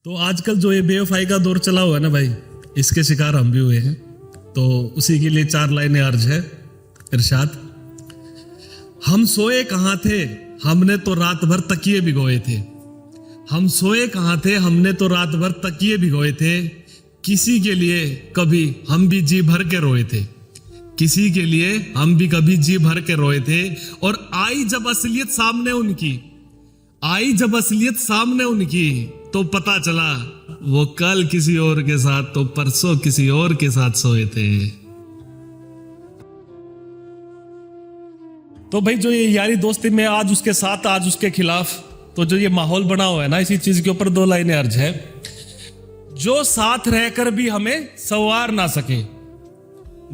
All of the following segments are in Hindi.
तो आजकल जो ये बेवफाई का दौर चला हुआ है ना भाई, इसके शिकार हम भी हुए हैं। तो उसी के लिए 4 लाइनें अर्ज है। इरशाद, हम सोए कहाँ थे, हमने तो रात भर तकिए भिगोए थे। हम सोए कहाँ थे, हमने तो रात भर तकिए भिगोए थे। किसी के लिए कभी हम भी जी भर के रोए थे। किसी के लिए हम भी कभी जी भर के रोए थे। और आई जब असलियत सामने उनकी, आई जब असलियत सामने उनकी, तो पता चला वो कल किसी और के साथ तो परसों किसी और के साथ सोए थे। तो भाई जो ये यारी दोस्ती में आज उसके साथ आज उसके खिलाफ, तो जो ये माहौल बना हुआ है ना, इसी चीज के ऊपर 2 लाइनें अर्ज है। जो साथ रहकर भी हमें संवार ना सके,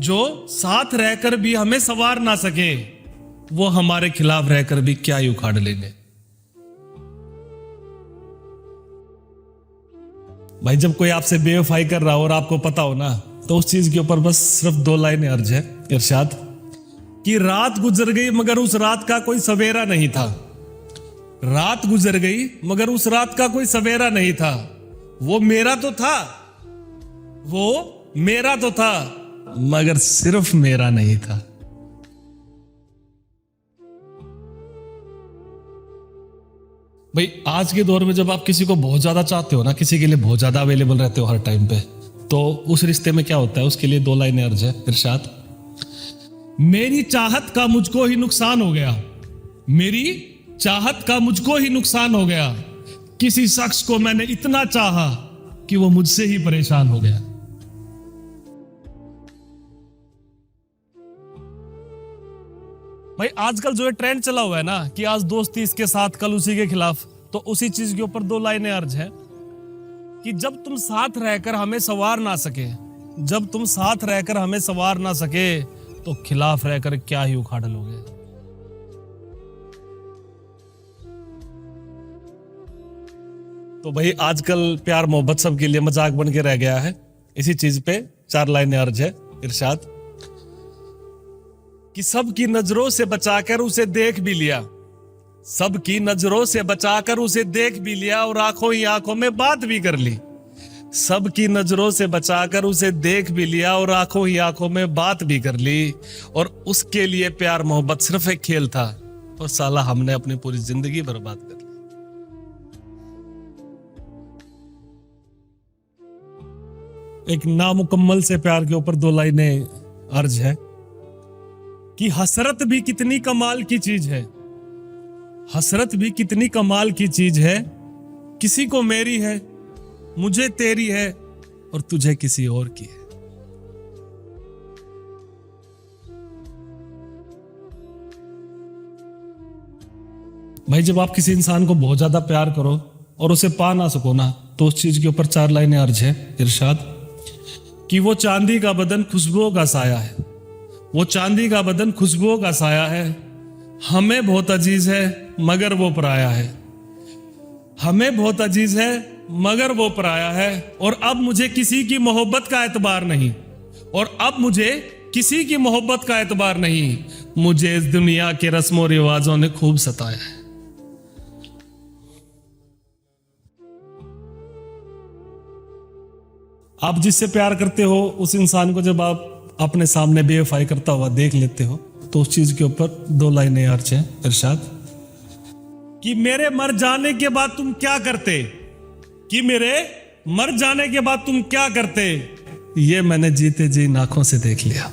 जो साथ रहकर भी हमें संवार ना सके, वो हमारे खिलाफ रहकर भी क्या ही उखाड़ लेंगे। भाई जब कोई आपसे बेवफाई कर रहा हो और आपको पता हो ना, तो उस चीज के ऊपर बस सिर्फ 2 लाइनें अर्ज है। इरशाद कि रात गुजर गई मगर उस रात का कोई सवेरा नहीं था। रात गुजर गई मगर उस रात का कोई सवेरा नहीं था। वो मेरा तो था, वो मेरा तो था, मगर सिर्फ मेरा नहीं था। भाई आज के दौर में जब आप किसी को बहुत ज्यादा चाहते हो ना, किसी के लिए बहुत ज्यादा अवेलेबल रहते हो हर टाइम पे, तो उस रिश्ते में क्या होता है, उसके लिए 2 लाइनें अर्ज है। इरशाद, मेरी चाहत का मुझको ही नुकसान हो गया। मेरी चाहत का मुझको ही नुकसान हो गया। किसी शख्स को मैंने इतना चाहा कि वो मुझसे ही परेशान हो गया। भाई आजकल जो है ट्रेंड चला हुआ है ना, कि आज दोस्ती इसके साथ कल उसी के खिलाफ, तो उसी चीज के ऊपर 2 लाइनें अर्ज है कि जब तुम साथ रहकर हमें संवार ना सके, जब तुम साथ रहकर हमें संवार ना सके, तो खिलाफ रहकर क्या ही उखाड़ लोगे। तो भाई आजकल प्यार मोहब्बत सबके लिए मजाक बन के रह गया है। इसी चीज पे 4 लाइनें अर्ज है। इरशाद कि सबकी नजरों से बचाकर उसे देख भी लिया, सबकी नजरों से बचाकर उसे देख भी लिया, और आंखों ही आंखों में बात भी कर ली। सबकी नजरों से बचाकर उसे देख भी लिया, और आंखों ही आंखों में बात भी कर ली। और उसके लिए प्यार मोहब्बत सिर्फ एक खेल था, और साला हमने अपनी पूरी जिंदगी बर्बाद कर ली। एक नामुकम्मल से प्यार के ऊपर 2 लाइनें अर्ज है कि हसरत भी कितनी कमाल की चीज है। हसरत भी कितनी कमाल की चीज है। किसी को मेरी है, मुझे तेरी है, और तुझे किसी और की है। भाई जब आप किसी इंसान को बहुत ज्यादा प्यार करो और उसे पा ना सको ना, तो उस चीज के ऊपर 4 लाइनें अर्ज है। इरशाद कि वो चांदी का बदन खुशबुओं का साया है। वो चांदी का बदन खुशबुओं का साया है। हमें बहुत अजीज है मगर वो पराया है। हमें बहुत अजीज है मगर वो पराया है। और अब मुझे किसी की मोहब्बत का एतबार नहीं, और अब मुझे किसी की मोहब्बत का एतबार नहीं। मुझे इस दुनिया के रस्मों रिवाजों ने खूब सताया है। आप जिससे प्यार करते हो उस इंसान को जब आप अपने सामने बेवफाई करता हुआ देख लेते हो, तो उस चीज के ऊपर 2 लाइनें अर्ज हैं। इरशाद कि मेरे मर जाने के बाद तुम क्या करते, कि मेरे मर जाने के बाद तुम क्या करते, ये मैंने जीते जी आंखों से देख लिया।